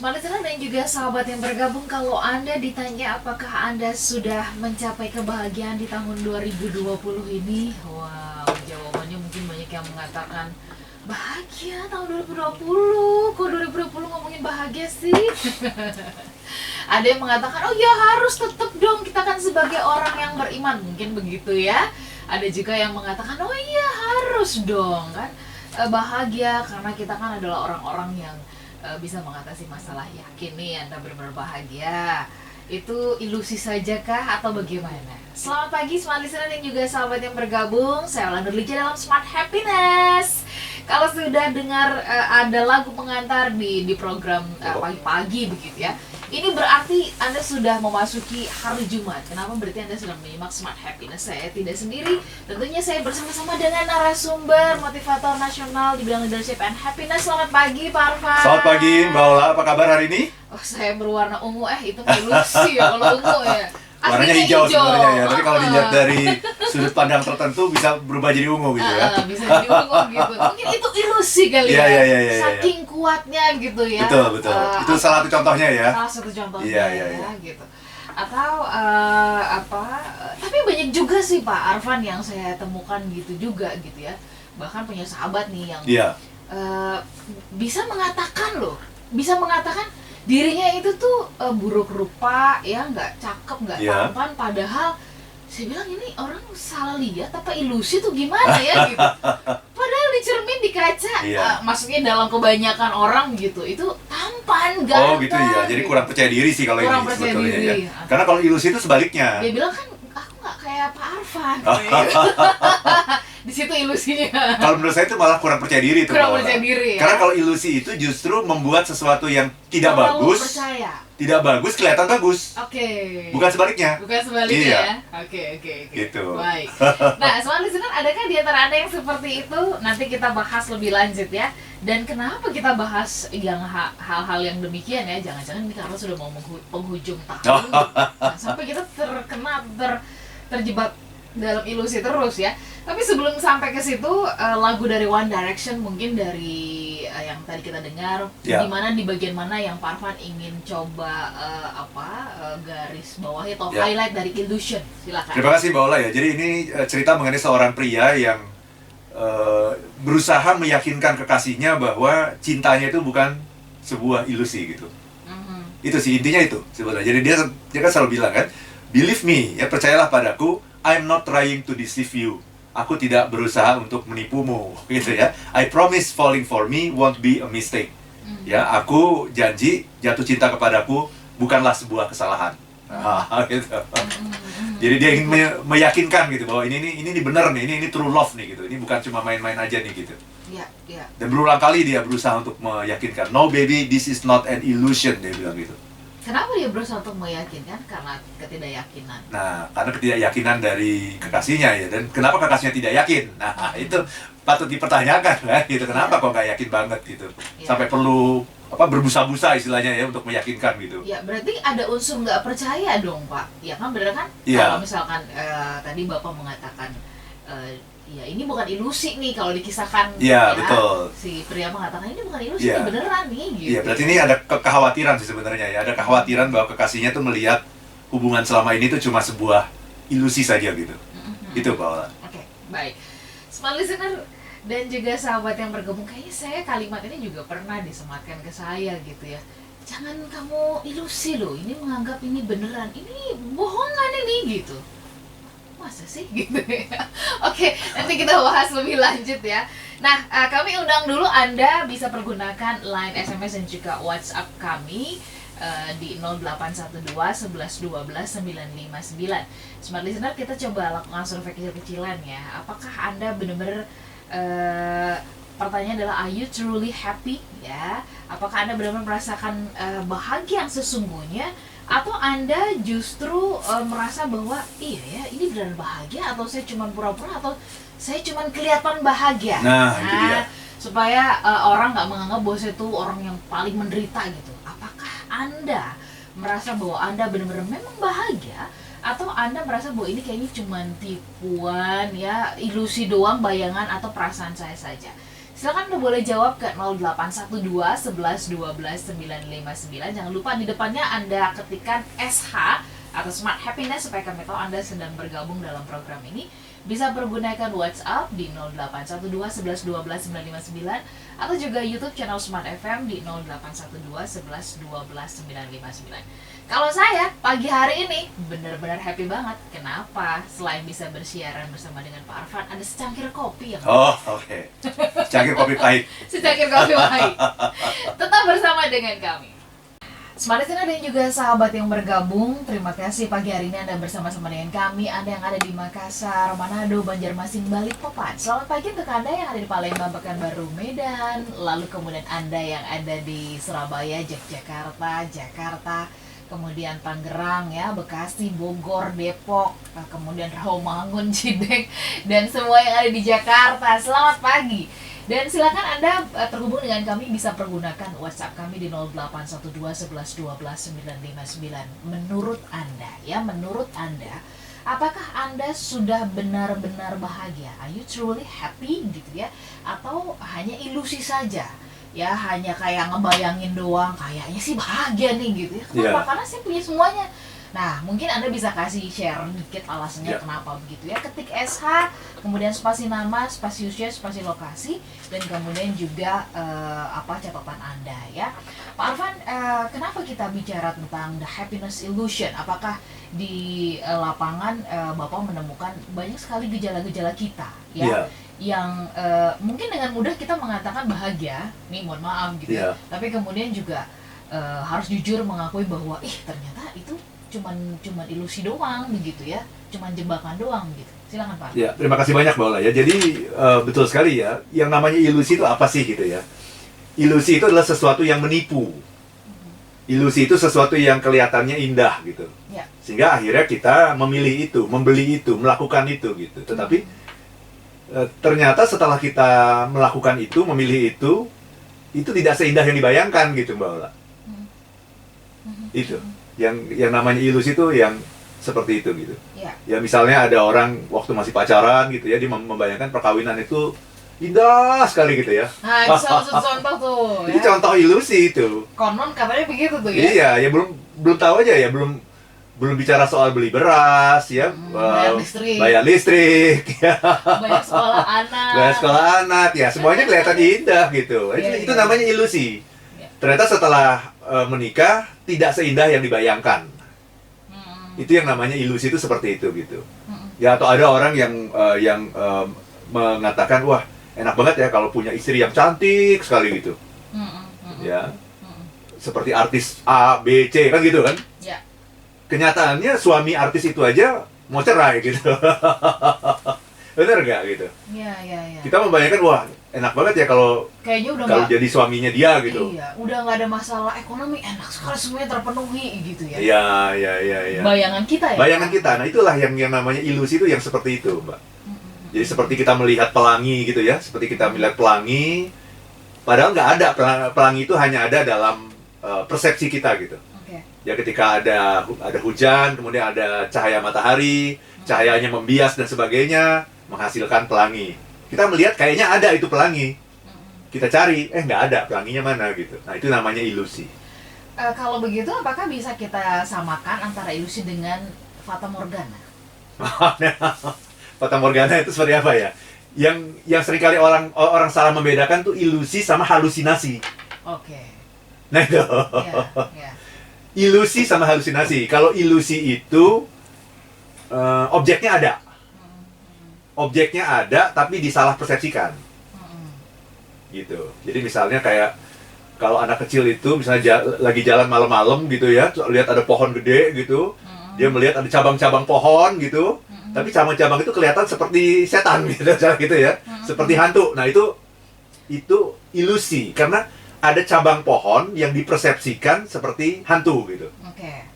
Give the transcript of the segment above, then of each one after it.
Smart listener dan juga sahabat yang bergabung, kalau Anda ditanya apakah Anda sudah mencapai kebahagiaan di tahun 2020 ini, wow, jawabannya mungkin banyak yang mengatakan bahagia tahun 2020, kok 2020 ngomongin bahagia sih? Ada yang mengatakan, oh ya harus tetap dong, kita kan sebagai orang yang beriman, mungkin begitu ya. Ada juga yang mengatakan, oh iya harus dong kan, bahagia karena kita kan adalah orang-orang yang bisa mengatasi masalah. Yakin nih Anda benar-benar bahagia? Itu ilusi saja kah atau bagaimana? Selamat pagi Smart Listener dan juga sahabat yang bergabung. Saya Lana Nurlica dalam Smart Happiness. Kalau sudah dengar ada lagu pengantar di program pagi-pagi begitu ya, ini berarti Anda sudah memasuki hari Jumat. Kenapa? Berarti Anda sedang menyimak Smart Happiness. Saya tidak sendiri, tentunya saya bersama-sama dengan narasumber motivator nasional di bidang leadership and happiness. Selamat pagi Pak Arfan. Selamat pagi Mbak Ola, apa kabar hari ini? Oh, saya berwarna ungu, itu ilusi ya kalau ungu ya. Warnanya hijau sebenarnya ya, tapi kalau dilihat dari sudut pandang tertentu bisa berubah jadi ungu gitu ya. Bisa jadi ungu gitu. Mungkin itu ilusi kali ya. Iya. Saking kuatnya gitu ya. Betul. Itu salah satu contohnya ya. Salah satu contohnya Iya. gitu. Atau tapi banyak juga sih Pak Arfan yang saya temukan gitu juga gitu ya. Bahkan punya sahabat nih yang bisa mengatakan dirinya itu tuh buruk rupa ya, nggak cakep, nggak tampan, padahal saya bilang ini orang salah lihat apa ilusi tuh gimana ya gitu. Padahal di cermin, di kaca, maksudnya dalam kebanyakan orang gitu itu tampan, ganteng. Oh gitu ya, jadi kurang percaya diri sih kalau ini sebetulnya ya. Karena kalau ilusi itu sebaliknya. Dia bilang kan aku nggak kayak Pak Arfan. Di situ ilusinya. Kalau menurut saya itu malah kurang percaya diri itu. Kurang percaya diri ya. Karena kalau ilusi itu justru membuat sesuatu yang tidak bagus. Percaya. Tidak bagus kelihatan bagus. Oke. Bukan sebaliknya. Ya. Oke. Gitu. Baik. Nah, Smart Listener, adakah di antara Anda yang seperti itu? Nanti kita bahas lebih lanjut ya. Dan kenapa kita bahas yang hal-hal yang demikian ya? Jangan-jangan ini karena sudah mau penghujung tahun. Sampai kita terjebak dalam ilusi terus ya. Tapi sebelum sampai ke situ, lagu dari One Direction mungkin dari yang tadi kita dengar, di mana di bagian mana yang Pak Arfan ingin coba garis bawahi atau highlight dari Illusion. Silakan. Terima kasih Mbak Ola ya. Jadi ini cerita mengenai seorang pria yang berusaha meyakinkan kekasihnya bahwa cintanya itu bukan sebuah ilusi gitu. Itu sih intinya itu sebenarnya. Jadi dia kan selalu bilang kan, believe me, ya percayalah padaku, I'm not trying to deceive you. Aku tidak berusaha untuk menipumu, gitu ya. I promise falling for me won't be a mistake. Ya, aku janji jatuh cinta kepadaku bukanlah sebuah kesalahan. Gitu. Jadi dia ingin meyakinkan gitu bahwa ini benar nih, ini true love nih gitu. Ini bukan cuma main-main aja nih gitu. Iya. Dan berulang kali dia berusaha untuk meyakinkan, no baby, this is not an illusion, dia bilang gitu. Kenapa dia berusaha untuk meyakinkan? Karena ketidakyakinan. Nah, karena ketidakyakinan dari kekasihnya ya. Dan kenapa kekasihnya tidak yakin? Nah, itu patut dipertanyakan kan gitu. Kenapa kok nggak yakin banget gitu? Sampai perlu berbusa-busa istilahnya ya untuk meyakinkan gitu. Ya, berarti ada unsur nggak percaya dong, Pak. Ya kan, benar kan? Kalau misalkan tadi Bapak mengatakan ya ini bukan ilusi nih kalau dikisahkan. Iya, betul. Si pria mengatakan ini bukan ilusi, ini beneran nih gitu. Iya, berarti ini ada kekhawatiran sih sebenarnya ya. Ada kekhawatiran bahwa kekasihnya tuh melihat hubungan selama ini tuh cuma sebuah ilusi saja gitu. Itu Pak Ola. Oke, baik. Smart Listener dan juga sahabat yang bergabung, kayaknya saya kalimat ini juga pernah disematkan ke saya gitu ya. Jangan kamu ilusi loh, ini menganggap ini beneran, ini bohongan ini gitu. Masa sih gitu ya. Oke, nanti kita bahas lebih lanjut ya. Nah, kami undang dulu Anda bisa pergunakan line SMS dan juga WhatsApp kami di 0812 11 12 959. Smart Listener, kita coba lakukan survei kecil-kecilan ya. Apakah Anda benar-benar pertanyaan adalah, are you truly happy ya? Apakah Anda benar-benar merasakan bahagia yang sesungguhnya? Atau Anda justru merasa bahwa iya ya ini benar bahagia, atau saya cuma pura-pura, atau saya cuma kelihatan bahagia. Nah itu dia. Supaya orang nggak menganggap bahwa saya itu orang yang paling menderita gitu. Apakah Anda merasa bahwa Anda benar-benar memang bahagia, atau Anda merasa bahwa ini kayaknya cuma tipuan ya, ilusi doang, bayangan atau perasaan saya saja? Silakan Anda boleh jawab ke 0812 11 12 959. Jangan lupa di depannya Anda ketikkan SH atau Smart Happiness supaya kami tahu Anda sedang bergabung dalam program ini. Bisa pergunakan WhatsApp di 0812 11 12 959 atau juga YouTube channel Smart FM di 0812 11 12 959. Kalau saya pagi hari ini benar-benar happy banget. Kenapa? Selain bisa bersiaran bersama dengan Pak Arfan, ada secangkir kopi yang Oke. Secangkir kopi pahit. secangkir kopi pahit. Tetap bersama dengan kami. Smart Listener dan juga sahabat yang bergabung, terima kasih pagi hari ini Anda bersama-sama dengan kami. Anda yang ada di Makassar, Manado, Banjarmasin, Balikpapan. Selamat pagi untuk Anda yang ada di Palembang, Pekanbaru, Medan. Lalu kemudian Anda yang ada di Surabaya, Yogyakarta, Jakarta, kemudian Tangerang, ya, Bekasi, Bogor, Depok, kemudian Rawamangun, Cideng, dan semua yang ada di Jakarta. Selamat pagi. Dan silakan Anda terhubung dengan kami, bisa pergunakan WhatsApp kami di 0812 11 12 959. Menurut Anda, ya, menurut Anda, apakah Anda sudah benar-benar bahagia? Are you truly happy gitu ya? Atau hanya ilusi saja? Ya, hanya kayak ngebayangin doang, kayaknya sih bahagia nih gitu ya. Kenapa? Karena saya punya semuanya. Nah, mungkin Anda bisa kasih share dikit alasannya kenapa begitu ya. Ketik SH, kemudian spasi nama, spasi usia, spasi lokasi, dan kemudian juga catatan Anda ya. Pak Arfan, kenapa kita bicara tentang the happiness illusion? Apakah di lapangan Bapak menemukan banyak sekali gejala-gejala kita ya? Yang mungkin dengan mudah kita mengatakan bahagia, nih mohon maaf gitu ya. Tapi kemudian juga harus jujur mengakui bahwa ternyata itu cuman ilusi doang begitu ya, cuman jebakan doang gitu. Silakan Pak. Ya, terima kasih banyak Mbak Ola ya. Jadi betul sekali ya, yang namanya ilusi itu apa sih gitu ya. Ilusi itu adalah sesuatu yang menipu. Ilusi itu sesuatu yang kelihatannya indah gitu. Ya. Sehingga akhirnya kita memilih itu, membeli itu, melakukan itu gitu. Tetapi ternyata setelah kita melakukan itu, memilih itu tidak seindah yang dibayangkan gitu Mbak Ola. Itu yang namanya ilusi itu yang seperti itu gitu. Ya misalnya ada orang waktu masih pacaran gitu ya, dia membayangkan perkawinan itu indah sekali gitu ya. Nah, itu salah satu contoh tuh. Itu contoh ilusi itu. Konon katanya begitu tuh ya. Iya, ya belum tahu aja ya, belum bicara soal beli beras ya, bayar listrik ya. Bayar sekolah anak ya, semuanya kelihatan indah gitu. Itu namanya ilusi. Ternyata setelah menikah tidak seindah yang dibayangkan. Itu yang namanya ilusi itu seperti itu gitu. Ya, atau ada orang yang mengatakan wah enak banget ya kalau punya istri yang cantik sekali gitu. Ya. Seperti artis A, B, C kan gitu kan? Ya. Kenyataannya suami artis itu aja mau cerai gitu. Bener nggak gitu? Iya. Kita membayangkan wah enak banget ya kalau jadi suaminya dia gitu. Iya, udah nggak ada masalah ekonomi, enak sekali semuanya terpenuhi gitu ya. Iya. Bayangan kita ya. Bayangan kita. Nah itulah yang namanya ilusi itu yang seperti itu, Mbak. Jadi seperti kita melihat pelangi gitu ya, seperti kita melihat pelangi, padahal nggak ada, pelangi itu hanya ada dalam persepsi kita gitu. Ya ketika ada hujan, kemudian ada cahaya matahari, cahayanya membias dan sebagainya, menghasilkan pelangi. Kita melihat kayaknya ada itu pelangi. Kita cari, nggak ada, pelanginya mana gitu. Nah itu namanya ilusi. Kalau begitu, apakah bisa kita samakan antara ilusi dengan fata morgana? Fata morgana itu seperti apa ya? Yang seringkali orang salah membedakan tuh ilusi sama halusinasi. Oke. Nah itu. Ya. Ilusi sama halusinasi. Kalau ilusi itu objeknya ada. Objeknya ada tapi disalah persepsikan. Gitu. Jadi misalnya kayak kalau anak kecil itu misalnya lagi jalan malam-malam gitu ya, lihat ada pohon gede gitu. Dia melihat ada cabang-cabang pohon gitu. Tapi cabang-cabang itu kelihatan seperti setan gitu ya. Seperti hantu. Nah, itu ilusi karena ada cabang pohon yang dipersepsikan seperti hantu gitu. Oke.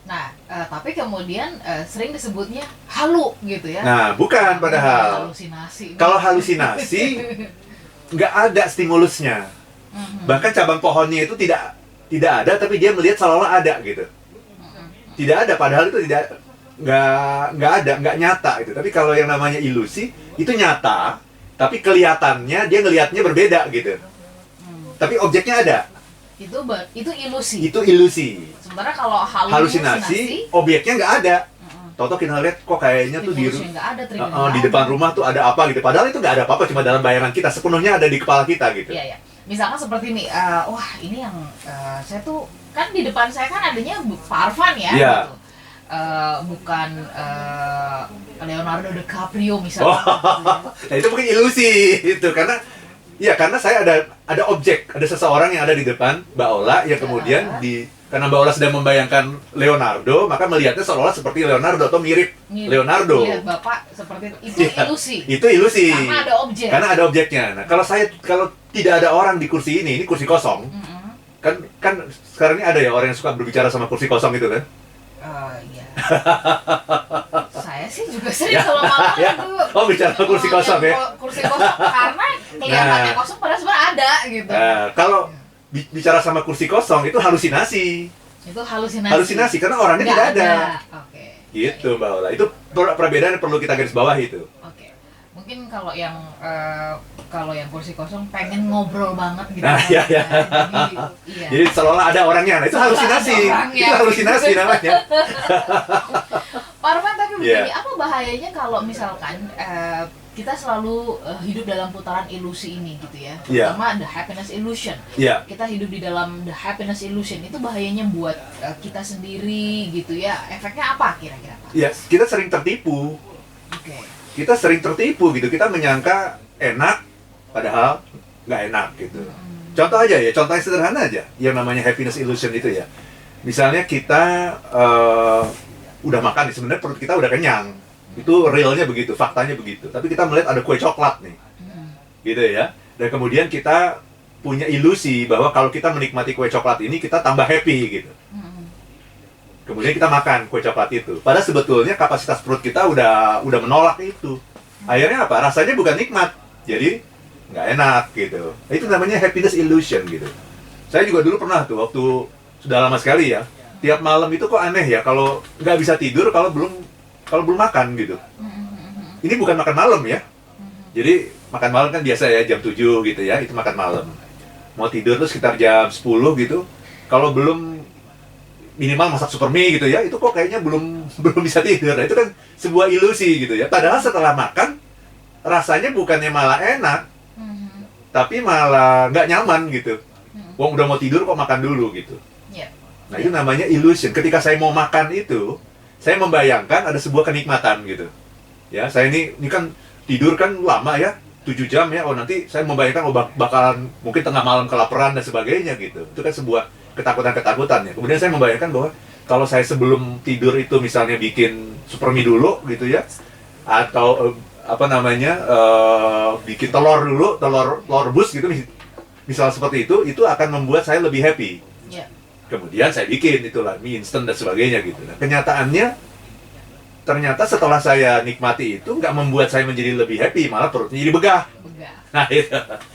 Nah, tapi kemudian sering disebutnya halu gitu ya. Nah, bukan padahal. Halusinasi. Kalau halusinasi nggak ada stimulusnya. Bahkan cabang pohonnya itu tidak ada, tapi dia melihat seolah-olah ada gitu. Tidak ada, padahal itu nggak ada, nggak nyata gitu. Tapi kalau yang namanya ilusi itu nyata, tapi kelihatannya dia ngelihatnya berbeda gitu. Tapi objeknya ada. Itu ilusi. Itu ilusi. Sementara kalau Halusinasi, objeknya nggak ada. Toto kita lihat kok kayaknya tuh di depan rumah tuh ada apa gitu. Padahal itu nggak ada apa-apa, cuma dalam bayangan kita. Sepenuhnya ada di kepala kita gitu. Iya, iya. Misalkan seperti ini, wah ini yang saya tuh kan di depan saya kan adanya Pak Arfan ya. Iya. Gitu. Bukan Leonardo DiCaprio misalnya. Nah itu mungkin ilusi itu karena saya ada objek, ada seseorang yang ada di depan Mbak Ola yang kemudian karena Mbak Ola sedang membayangkan Leonardo, maka melihatnya seolah-olah seperti Leonardo atau mirip Leonardo. Lihat Bapak seperti itu. Ilusi. Itu ilusi. Karena ada objek. Karena ada objeknya. Nah, kalau tidak ada orang di kursi ini kursi kosong. Kan sekarang ini ada ya orang yang suka berbicara sama kursi kosong itu kan? Iya. Saya sih juga sering kalau malam itu. Oh, bicara kursi kosong ya? Kursi kosong karena kelihatannya kosong padahal sebenarnya ada gitu. Kalau bicara sama kursi kosong itu halusinasi. Itu halusinasi. Halusinasi karena orangnya tidak ada. Oke. Gitu Mbak Ola. Itu perbedaan yang perlu kita garis bawah itu. Oke. Mungkin kalau yang kursi kosong pengen ngobrol banget gitu. Nah, iya. Jadi seolah ada orangnya. Nah, itu halusinasi. Itu halusinasi namanya. Pak Arfan, tapi begini, apa bahayanya kalau misalkan kita selalu hidup dalam putaran ilusi ini gitu ya, terutama the happiness illusion. Kita hidup di dalam the happiness illusion, itu bahayanya buat kita sendiri gitu ya. Efeknya apa kira-kira Pak? Iya, kita sering tertipu. Kita sering tertipu gitu. Kita menyangka enak, padahal nggak enak gitu. Contoh aja ya, contohnya sederhana aja, yang namanya happiness illusion itu ya. Misalnya kita udah makan nih, sebenarnya perut kita udah kenyang. Itu realnya begitu, faktanya begitu. Tapi kita melihat ada kue coklat nih, gitu ya. Dan kemudian kita punya ilusi bahwa kalau kita menikmati kue coklat ini kita tambah happy gitu. Kemudian kita makan kue coklat itu. Padahal sebetulnya kapasitas perut kita udah menolak itu. Akhirnya apa? Rasanya bukan nikmat, jadi nggak enak gitu. Itu namanya happiness illusion gitu. Saya juga dulu pernah tuh waktu sudah lama sekali ya. Tiap malam itu kok aneh ya kalau nggak bisa tidur kalau belum makan gitu. Ini bukan makan malam ya. Jadi makan malam kan biasa ya jam 7 gitu ya, itu makan malam. Mau tidur tuh sekitar jam 10 gitu. Kalau belum minimal masak super mie gitu ya, itu kok kayaknya belum bisa tidur. Nah, itu kan sebuah ilusi gitu ya. Padahal setelah makan rasanya bukannya malah enak, tapi malah nggak nyaman gitu. Wong udah mau tidur kok makan dulu gitu. Nah itu namanya illusion. Ketika saya mau makan itu, saya membayangkan ada sebuah kenikmatan gitu. Ya, saya ini kan tidur kan lama ya, 7 jam ya. Oh nanti saya membayangkan bakalan mungkin tengah malam kelaparan dan sebagainya gitu. Itu kan sebuah ketakutan ya. Kemudian saya membayangkan bahwa kalau saya sebelum tidur itu misalnya bikin super mie dulu gitu ya, atau bikin telur dulu, telur rebus gitu misal seperti itu akan membuat saya lebih happy. Kemudian saya bikin itulah mie instan dan sebagainya gitu. Nah, kenyataannya ternyata setelah saya nikmati itu nggak membuat saya menjadi lebih happy, malah perutnya jadi begah. Nah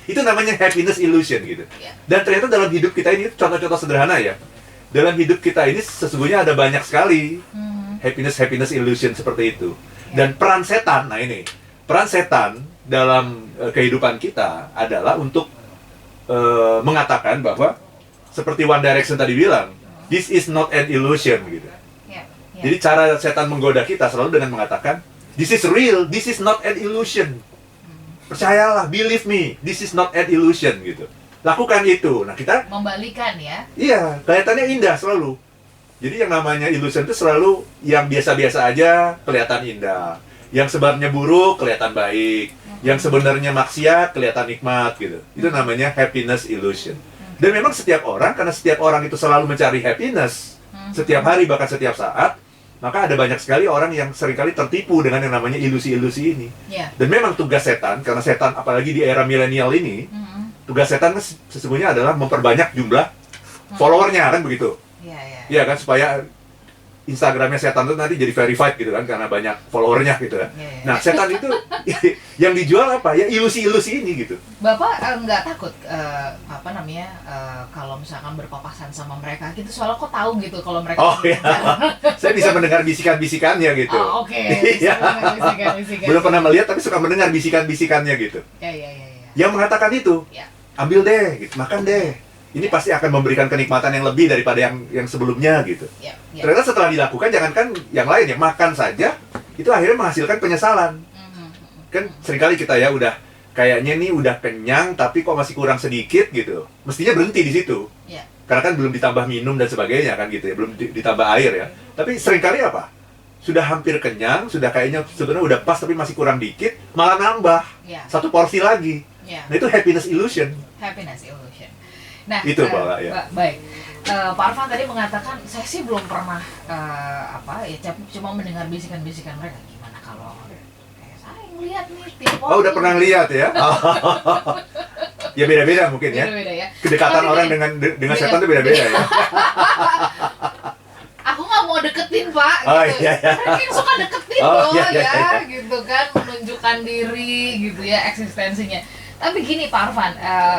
itu namanya happiness illusion gitu. Dan ternyata dalam hidup kita ini contoh-contoh sederhana ya. Dalam hidup kita ini sesungguhnya ada banyak sekali happiness illusion seperti itu. Dan peran setan, nah ini peran setan dalam kehidupan kita adalah untuk mengatakan bahwa seperti One Direction tadi bilang, this is not an illusion gitu. Jadi cara setan menggoda kita selalu dengan mengatakan, this is real, this is not an illusion. Percayalah, believe me, this is not an illusion gitu. Lakukan itu. Nah kita membalikan ya. Iya, kelihatannya indah selalu. Jadi yang namanya illusion itu selalu yang biasa-biasa aja kelihatan indah. Yang sebenarnya buruk kelihatan baik. Yang sebenarnya maksiat kelihatan nikmat gitu. Itu namanya happiness illusion. Dan memang setiap orang, karena setiap orang itu selalu mencari happiness setiap hari, bahkan setiap saat, maka ada banyak sekali orang yang seringkali tertipu dengan yang namanya ilusi-ilusi ini. Dan memang tugas setan, karena setan apalagi di era milenial ini, tugas setan sesungguhnya adalah memperbanyak jumlah followernya, kan begitu? Iya kan, supaya Instagramnya setan itu nanti jadi verified gitu kan karena banyak followernya gitu kan. Iya, iya. Nah setan itu yang dijual apa ya, ilusi-ilusi ini gitu. Bapak nggak takut kalau misalkan berpapasan sama mereka gitu, soalnya kok tahu gitu kalau mereka Oh ya, saya bisa mendengar bisikan-bisikannya gitu. Oh, oke. Iya. Bisikan. Belum pernah melihat tapi suka mendengar bisikan-bisikannya gitu. Ya. Yang mengatakan itu, Ya. ambil deh, gitu, makan deh. Ini pasti akan memberikan kenikmatan yang lebih daripada yang sebelumnya gitu. Ya. Ternyata setelah dilakukan, jangankan yang lain ya, makan saja, itu akhirnya menghasilkan penyesalan. Kan seringkali kita ya udah, kayaknya nih udah kenyang, tapi kok masih kurang sedikit gitu. Mestinya berhenti di situ. Ya. Karena kan belum ditambah minum dan sebagainya kan gitu ya, belum ditambah air ya. Tapi seringkali apa? Sudah hampir kenyang, sudah kayaknya sebenarnya udah pas tapi masih kurang dikit, malah nambah Ya. satu porsi lagi. Ya. Nah itu happiness illusion. Happiness illusion. Nah, Itu, Pak, ya. Baik. Pak Arfan tadi mengatakan, saya sih belum pernah cuma mendengar bisikan-bisikan mereka. Gimana kalau kayak saya ngeliat nih tiap Oh udah pernah lihat ya? Ya beda-beda mungkin ya. Beda-beda ya. Kedekatan Tapi orang nih, dengan setan itu beda-beda ya. aku nggak mau deketin Pak. Oh, Gitu. iya, iya. Mereka yang suka deketin Oh, loh iya, iya, ya, iya. gitu kan, menunjukkan diri gitu ya, eksistensinya. Tapi gini Pak Arfan,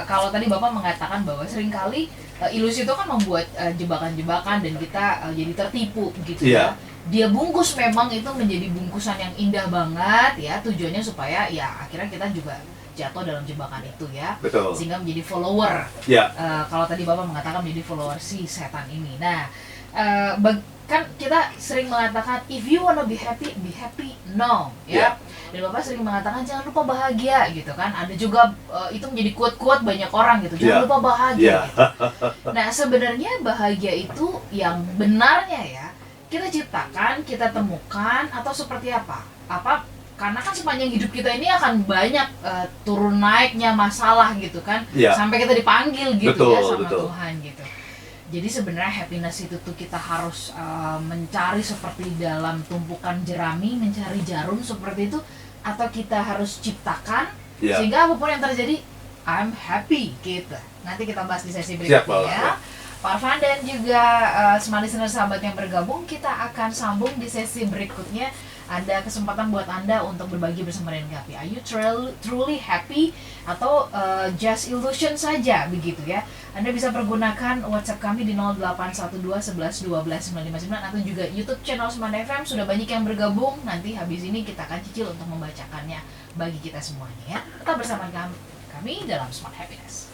kalau tadi Bapak mengatakan bahwa seringkali ilusi itu kan membuat jebakan-jebakan dan kita jadi tertipu gitu Iya. ya. Dia bungkus memang itu menjadi bungkusan yang indah banget ya, tujuannya supaya ya akhirnya kita juga jatuh dalam jebakan itu ya. Betul. Sehingga menjadi follower. Ya. Kalau tadi Bapak mengatakan menjadi follower si setan ini. Nah, kan kita sering mengatakan if you wanna be happy now ya. Yeah. Dan Bapak sering mengatakan jangan lupa bahagia gitu kan. Ada juga itu menjadi quote-quote banyak orang gitu. Jangan Yeah. lupa bahagia Yeah. gitu. Nah, sebenarnya bahagia itu yang benarnya ya kita ciptakan, kita temukan atau seperti apa? Karena kan sepanjang hidup kita ini akan banyak turun naiknya masalah gitu kan. Yeah. Sampai kita dipanggil gitu Betul, ya sama betul. Tuhan gitu. Jadi sebenarnya happiness itu tuh kita harus mencari seperti dalam tumpukan jerami, mencari jarum seperti itu, atau kita harus ciptakan Ya. sehingga apapun yang terjadi, I'm happy gitu. Nanti kita bahas di sesi Siap, berikutnya Pak. ya. Pak Arfan dan juga semua listener sahabat yang bergabung, kita akan sambung di sesi berikutnya. Ada kesempatan buat Anda untuk berbagi bersama dengan kami. Are you truly happy atau just illusion saja begitu ya? Anda bisa pergunakan WhatsApp kami di 0812 11 12 959 atau juga YouTube channel Semanda FM. Sudah banyak yang bergabung. Nanti habis ini kita akan cicil untuk membacakannya bagi kita semuanya ya. Tetap bersama kami dalam Smart Happiness.